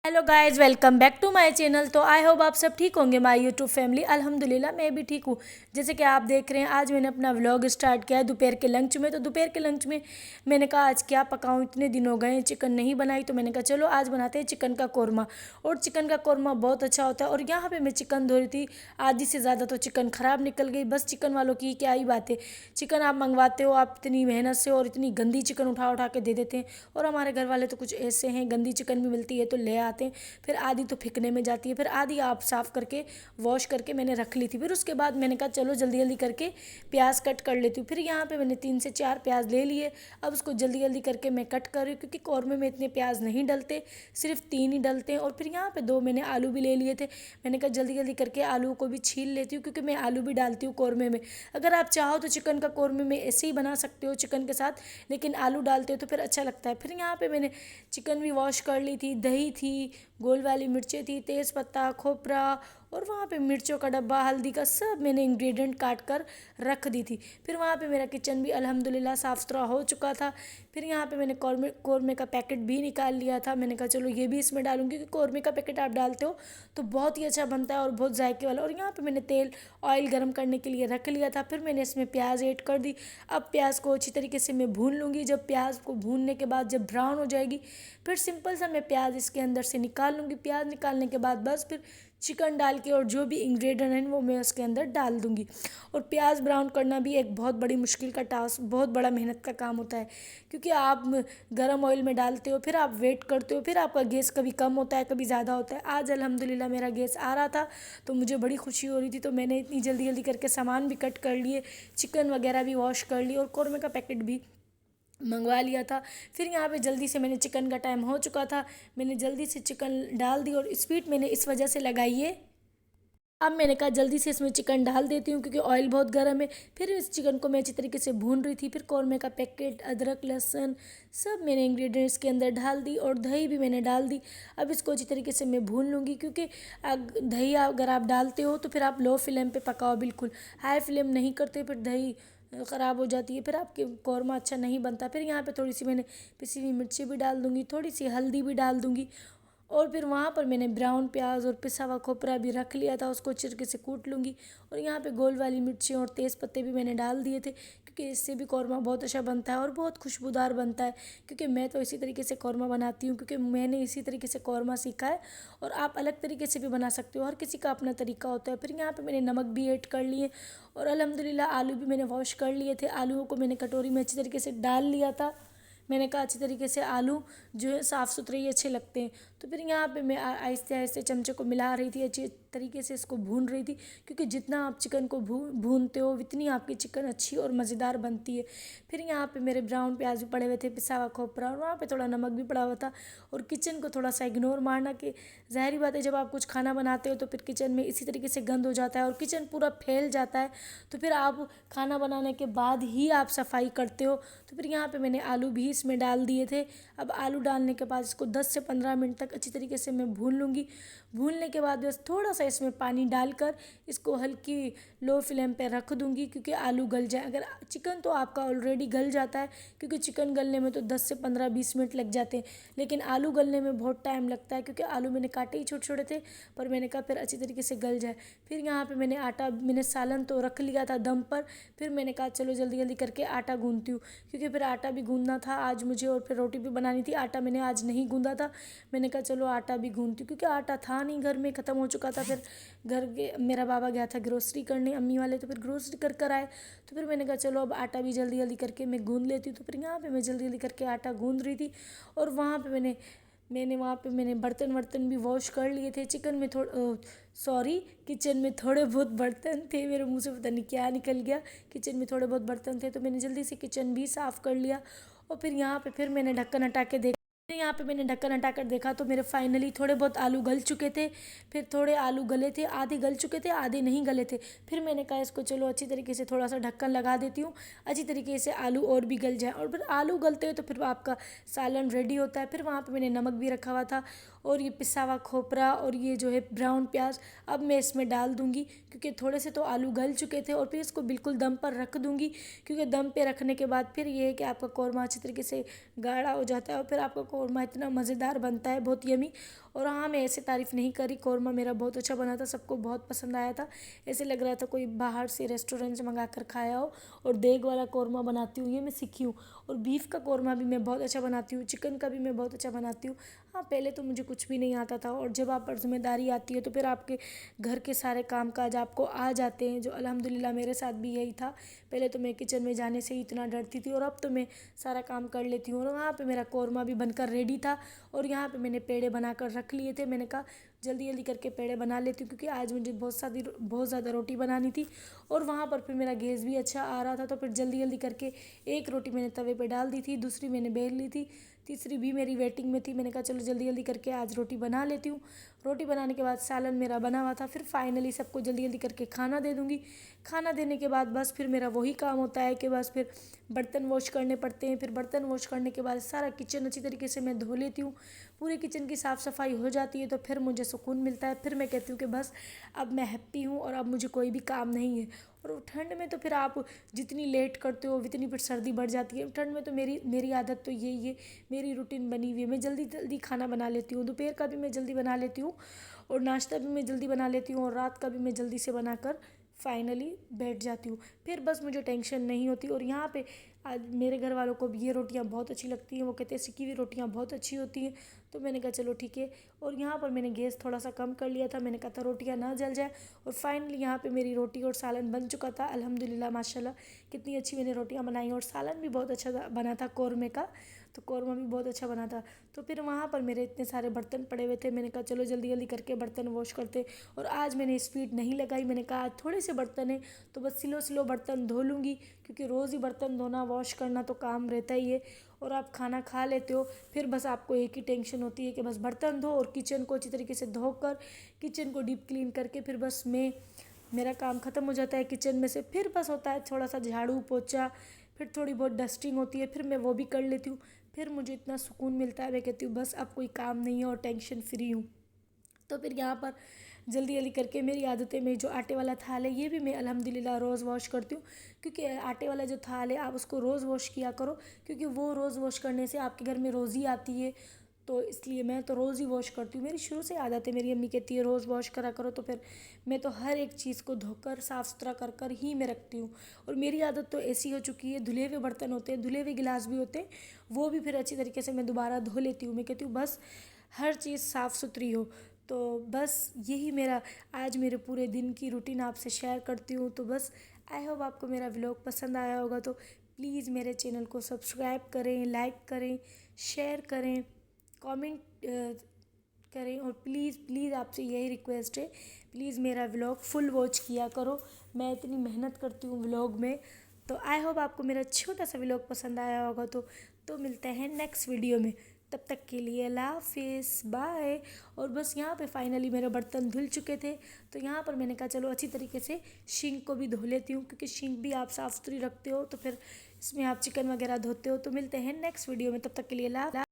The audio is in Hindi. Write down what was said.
Hello guys, welcome back to my channel. तो आई होप आप सब ठीक होंगे। माय यूट्यूब फैमिली अल्हम्दुलिल्लाह मैं भी ठीक हूँ। जैसे कि आप देख रहे हैं, आज मैंने अपना व्लॉग स्टार्ट किया है दोपहर के लंच में। तो दोपहर के लंच में मैंने कहा आज क्या पकाऊँ, इतने दिन हो गए हैं चिकन नहीं बनाई। तो मैंने कहा चलो आज बनाते हैं चिकन का कौरमा। और चिकन का कौरमा बहुत अच्छा होता है। और यहाँ पर मैं चिकन धो रही थी, आधी से ज़्यादा तो चिकन ख़राब निकल गई। बस चिकन वालों की क्या ही बात है, चिकन आप मंगवाते हो आप इतनी मेहनत से और इतनी गंदी चिकन उठा उठा के दे देते हैं। और हमारे घर वाले तो कुछ ऐसे हैं, गंदी चिकन भी मिलती है तो ले आते हैं, फिर आधी तो फेंकने में जाती है, फिर आधी आप साफ़ करके वॉश करके मैंने रख ली थी। फिर उसके बाद मैंने कहा चलो जल्दी जल्दी करके प्याज कट कर लेती हूँ। फिर यहाँ पे मैंने 3 से 4 प्याज ले लिए। अब उसको जल्दी जल्दी करके मैं कट कर रही हूँ, क्योंकि कौरमे में इतने प्याज नहीं डलते, सिर्फ 3 ही डलते हैं। और फिर यहाँ पे 2 मैंने आलू भी ले लिए थे। मैंने कहा जल्दी जल्दी करके आलू को भी छील लेती हूँ, क्योंकि मैं आलू भी डालती हूँ कौरमे में। अगर आप चाहो तो चिकन का कौरमे में ऐसे ही बना सकते हो चिकन के साथ, लेकिन आलू डालते हो तो फिर अच्छा लगता है। फिर यहाँ पे मैंने चिकन भी वॉश कर ली थी, दही थी, गोल वाली मिर्चें थी, तेज़ पत्ता, खोपरा, और वहाँ पे मिर्चों का डब्बा, हल्दी का, सब मैंने इंग्रेडिएंट काट कर रख दी थी। फिर वहाँ पे मेरा किचन भी अल्हम्दुलिल्लाह साफ़ सुथरा हो चुका था। फिर यहाँ पे मैंने कौरमे कौरमे का पैकेट भी निकाल लिया था। मैंने कहा चलो ये भी इसमें डालूंगी, क्योंकि कौरमे का पैकेट आप डालते हो तो बहुत ही अच्छा बनता है और बहुत जायके वाला। और यहाँ पर मैंने तेल ऑयल गर्म करने के लिए रख लिया था। फिर मैंने इसमें प्याज ऐड कर दी। अब प्याज को अच्छी तरीके से मैं भून लूँगी। जब प्याज को भूनने के बाद जब ब्राउन हो जाएगी, फिर सिंपल सा मैं प्याज इसके अंदर से निकाल लूँगी। प्याज निकालने के बाद बस फिर चिकन डाल के और जो भी इंग्रेडिएंट हैं वो मैं उसके अंदर डाल दूँगी। और प्याज ब्राउन करना भी एक बहुत बड़ी मुश्किल का टास्क, बहुत बड़ा मेहनत का काम होता है, क्योंकि आप गरम ऑयल में डालते हो, फिर आप वेट करते हो, फिर आपका गैस कभी कम होता है कभी ज़्यादा होता है। आज अल्हम्दुलिल्लाह मेरा गैस आ रहा था, तो मुझे बड़ी खुशी हो रही थी। तो मैंने इतनी जल्दी जल्दी करके सामान भी कट कर लिए, चिकन वगैरह भी वॉश कर लिए और कौरमे का पैकेट भी मंगवा लिया था। फिर यहाँ पे जल्दी से मैंने चिकन का टाइम हो चुका था, मैंने जल्दी से चिकन डाल दी। और स्पीड मैंने इस वजह से लगाई है, अब मैंने कहा जल्दी से इसमें चिकन डाल देती हूँ, क्योंकि ऑयल बहुत गर्म है। फिर इस चिकन को मैं अच्छी तरीके से भून रही थी। फिर कौरमे का पैकेट, अदरक, लहसुन, सब मैंने इंग्रेडिएंट्स के अंदर डाल दी और दही भी मैंने डाल दी। अब इसको अच्छी तरीके से मैं भून लूँगी, क्योंकि दही अगर आप डालते हो तो फिर आप लो फ्लेम पे पकाओ, बिल्कुल हाई फ्लेम नहीं करते, फिर दही ख़राब हो जाती है, फिर आपके कौरमा अच्छा नहीं बनता। फिर यहाँ पे थोड़ी सी मैंने पिसी हुई मिर्ची भी डाल दूँगी, थोड़ी सी हल्दी भी डाल दूँगी। और फिर वहाँ पर मैंने ब्राउन प्याज और पिसा हुआ खोपरा भी रख लिया था, उसको छिलके से कूट लूँगी। और यहाँ पे गोल वाली मिर्ची और तेज़ पत्ते भी मैंने डाल दिए थे, क्योंकि इससे भी कौरमा बहुत अच्छा बनता है और बहुत खुशबूदार बनता है। क्योंकि मैं तो इसी तरीके से कौरमा बनाती हूँ, क्योंकि मैंने इसी तरीके से कौरमा सीखा है। और आप अलग तरीके से भी बना सकते हो, हर किसी का अपना तरीका होता है। फिर यहाँ पर मैंने नमक भी ऐड कर लिए और अल्हम्दुलिल्लाह आलू भी मैंने वॉश कर लिए थे। आलूओं को मैंने कटोरी में अच्छी तरीके से डाल लिया था। मैंने कहा अच्छी तरीके से आलू जो है साफ़ सुथरे ही अच्छे लगते हैं। तो फिर यहाँ पे मैं आहिस्ते आहिस्ते चमचे को मिला रही थी, अच्छी तरीके से इसको भून रही थी, क्योंकि जितना आप चिकन को भूनते हो उतनी आपकी चिकन अच्छी और मज़ेदार बनती है। फिर यहाँ पे मेरे ब्राउन प्याज भी पड़े हुए थे, पिसा हुआ खोपरा, और वहाँ पे थोड़ा नमक भी पड़ा हुआ था। और किचन को थोड़ा सा इग्नोर मारना, कि ज़ाहिर बात है जब आप कुछ खाना बनाते हो तो फिर किचन में इसी तरीके से गंद हो जाता है और किचन पूरा फैल जाता है। तो फिर आप खाना बनाने के बाद ही आप सफाई करते हो। तो फिर यहाँ पे मैंने आलू भी इसमें डाल दिए थे। अब आलू डालने के बाद इसको 10 से 15 मिनट तक अच्छी तरीके से मैं भून लूँगी। भूनने के बाद बस थोड़ा सा इसमें पानी डालकर इसको हल्की लो फ्लेम पे रख दूँगी, क्योंकि आलू गल जाए। अगर चिकन तो आपका ऑलरेडी गल जाता है, क्योंकि चिकन गलने में तो 10 से 15-20 मिनट लग जाते हैं, लेकिन आलू गलने में बहुत टाइम लगता है, क्योंकि आलू मैंने काटे ही छोटे छोटे थे। पर मैंने कहा फिर अच्छी तरीके से गल जाए। फिर यहाँ पे मैंने सालन तो रख लिया था दम पर। फिर मैंने कहा चलो जल्दी जल्दी करके आटा गूँथती हूँ, क्योंकि फिर आटा भी गूँधना था आज मुझे और फिर रोटी भी बनानी थी। आटा मैंने आज नहीं गूँधा था, मैंने कहा चलो आटा भी गूँधती हूँ, क्योंकि आटा था नहीं घर में, ख़त्म हो चुका था। फिर घर के मेरा बाबा गया था ग्रोसरी करने, अम्मी वाले, तो फिर ग्रोसरी कर कर आए। तो फिर मैंने कहा चलो अब आटा भी जल्दी जल्दी करके मैं गूँध लेती हूँ। तो फिर यहाँ पे मैं जल्दी जल्दी करके आटा गूँध रही थी। और वहाँ पे मैंने बर्तन वर्तन भी वॉश कर लिए थे। चिकन में सॉरी, किचन में थोड़े बहुत बर्तन थे, मेरे मुंह से पता नहीं क्या निकल गया। किचन में थोड़े बहुत बर्तन थे, तो मैंने जल्दी से किचन भी साफ़ कर लिया। और फिर यहाँ पे फिर मैंने ढक्कन हटा के देखा। यहाँ पे मैंने ढक्कन हटाकर देखा तो मेरे फाइनली थोड़े बहुत आलू गल चुके थे। फिर थोड़े आलू गले थे, आधे गल चुके थे, आधे नहीं गले थे। फिर मैंने कहा इसको चलो अच्छी तरीके से थोड़ा सा ढक्कन लगा देती हूँ, अच्छी तरीके से आलू और भी गल जाए। और फिर आलू गलते हैं तो फिर आपका सालन रेडी होता है। फिर वहाँ पे मैंने नमक भी रखा हुआ था और ये पिसा हुआ खोपरा और ये जो है ब्राउन प्याज अब मैं इसमें डाल दूँगी, क्योंकि थोड़े से तो आलू गल चुके थे। और फिर इसको बिल्कुल दम पर रख दूँगी, क्योंकि दम पे रखने के बाद फिर ये है कि आपका कौरमा अच्छी तरीके से गाढ़ा हो जाता है और फिर आपका कौरमा इतना मज़ेदार बनता है, बहुत यमी। और हाँ, मैं ऐसे तारीफ़ नहीं करी, कौरमा मेरा बहुत अच्छा बना था, सबको बहुत पसंद आया था। ऐसे लग रहा था कोई बाहर से रेस्टोरेंट से मंगा कर खाया हो। और देग वाला कौरमा बनाती हूँ, ये मैं सीखी हूँ। और बीफ का कौरमा भी मैं बहुत अच्छा बनाती हूँ, चिकन का भी मैं बहुत अच्छा बनाती हूँ। हाँ, पहले तो मुझे कुछ भी नहीं आता था, और जब आप पर ज़िम्मेदारी आती है तो फिर आपके घर के सारे काम काज आपको आ जाते हैं, जो अल्हम्दुलिल्लाह मेरे साथ भी यही था। पहले तो मैं किचन में जाने से ही इतना डरती थी, और अब तो मैं सारा काम कर लेती हूँ। और वहाँ पे मेरा कौरमा भी बनकर रेडी था, और यहाँ पे मैंने पेड़े बना कर रख लिए थे। मैंने कहा जल्दी जल्दी करके पेड़े बना लेती हूँ, क्योंकि आज मुझे बहुत ज़्यादा रोटी बनानी थी। और वहाँ पर फिर मेरा गैस भी अच्छा आ रहा था, तो फिर जल्दी जल्दी करके एक रोटी मैंने तवे पे डाल दी थी, दूसरी मैंने बेल ली थी, तीसरी भी मेरी वेटिंग में थी। मैंने कहा चलो जल्दी जल्दी करके आज रोटी बना लेती हूँ। रोटी बनाने के बाद सालन मेरा बना हुआ था। फिर फाइनली सबको जल्दी जल्दी करके खाना दे दूँगी। खाना देने के बाद बस फिर मेरा वही काम होता है कि बस फिर बर्तन वॉश करने पड़ते हैं। फिर बर्तन वॉश करने के बाद सारा किचन अच्छी तरीके से मैं धो लेती हूँ। पूरे किचन की साफ़ सफाई हो जाती है, तो फिर मुझे सुकून मिलता है। फिर मैं कहती हूँ कि बस अब मैं हैप्पी हूँ, और अब मुझे कोई भी काम नहीं है। और ठंड में तो फिर आप जितनी लेट करते हो उतनी फिर सर्दी बढ़ जाती है। ठंड में तो मेरी आदत तो यही है, मेरी रूटीन बनी हुई है, मैं जल्दी जल्दी खाना बना लेती हूँ। दोपहर का भी मैं जल्दी बना लेती हूँ, और नाश्ता भी मैं जल्दी बना लेती हूँ, और रात का भी मैं जल्दी से बनाकर फाइनली बैठ जाती हूँ। फिर बस मुझे टेंशन नहीं होती। और यहाँ पे आज मेरे घर वालों को भी ये रोटियाँ बहुत अच्छी लगती हैं। वो कहते हैं सिकी हुई रोटियाँ बहुत अच्छी होती हैं। तो मैंने कहा चलो ठीक है। और यहाँ पर मैंने गैस थोड़ा सा कम कर लिया था, मैंने कहा था रोटियाँ ना जल जाए। और फाइनली यहाँ पे मेरी रोटी और सालन बन चुका था। अल्हम्दुलिल्लाह माशाल्लाह कितनी अच्छी मैंने रोटियाँ बनाई, और सालन भी बहुत अच्छा बना था कौरमे का। तो कौरमा भी बहुत अच्छा बना था। तो फिर वहाँ पर मेरे इतने सारे बर्तन पड़े हुए थे, मैंने कहा चलो जल्दी जल्दी करके बर्तन वॉश करते। और आज मैंने स्पीड नहीं लगाई, मैंने कहा आज थोड़े से बर्तन हैं तो बस स्लो स्लो बर्तन धो लूँगी, क्योंकि रोज़ ही बर्तन धोना वॉश करना तो काम रहता ही है। और आप खाना खा लेते हो, फिर बस आपको एक ही टेंशन होती है कि बस बर्तन धो, और किचन को अच्छी तरीके से धोकर किचन को डीप क्लीन करके फिर बस मेरा काम ख़त्म हो जाता है किचन में से। फिर बस होता है थोड़ा सा झाड़ू पोछा, फिर थोड़ी बहुत डस्टिंग होती है, फिर मैं वो भी कर लेती हूँ। फिर मुझे इतना सुकून मिलता है, मैं कहती हूँ बस अब कोई काम नहीं है और टेंशन फ्री हूँ। तो फिर यहाँ पर जल्दी जल्दी करके मेरी आदतें में जो आटे वाला थाल है, ये भी मैं अल्हम्दुलिल्लाह रोज़ वॉश करती हूँ। क्योंकि आटे वाला जो थाल है आप उसको रोज़ वॉश किया करो, क्योंकि वो रोज़ वॉश करने से आपके घर में रोज़ी आती है। तो इसलिए मैं तो रोज़ ही वॉश करती हूँ, मेरी शुरू से आदत है। मेरी अम्मी कहती है रोज़ वॉश करा करो, तो फिर मैं तो हर एक चीज़ को धोकर साफ़ सुथरा कर कर ही मैं रखती हूँ। और मेरी आदत तो ऐसी हो चुकी है, धुले हुए बर्तन होते हैं, धुले हुए गिलास भी होते हैं, वो भी फिर अच्छी तरीके से मैं दोबारा धो लेती हूँ। मैं कहती हूँ बस हर चीज़ साफ़ सुथरी हो। तो बस यही मेरा आज मेरे पूरे दिन की रूटीन आपसे शेयर करती हूँ। तो बस आई होप आपको मेरा व्लॉग पसंद आया होगा। तो प्लीज़ मेरे चैनल को सब्सक्राइब करें, लाइक करें, शेयर करें, कमेंट करें, और प्लीज़ प्लीज़ आपसे यही रिक्वेस्ट है, प्लीज़ मेरा व्लॉग फुल वॉच किया करो। मैं इतनी मेहनत करती हूँ व्लॉग में। तो आई होप आपको मेरा छोटा सा व्लॉग पसंद आया होगा। तो मिलते हैं नेक्स्ट वीडियो में, तब तक के लिए अल्लाह हाफिज़, बाय। और बस यहाँ पे फाइनली मेरे बर्तन धुल चुके थे, तो यहाँ पर मैंने कहा चलो अच्छी तरीके से सिंक को भी धो लेती हूँ, क्योंकि सिंक भी आप साफ़ सुथरी रखते हो तो फिर इसमें आप चिकन वगैरह धोते हो। तो मिलते हैं नेक्स्ट वीडियो में, तब तक के लिए अल्लाह।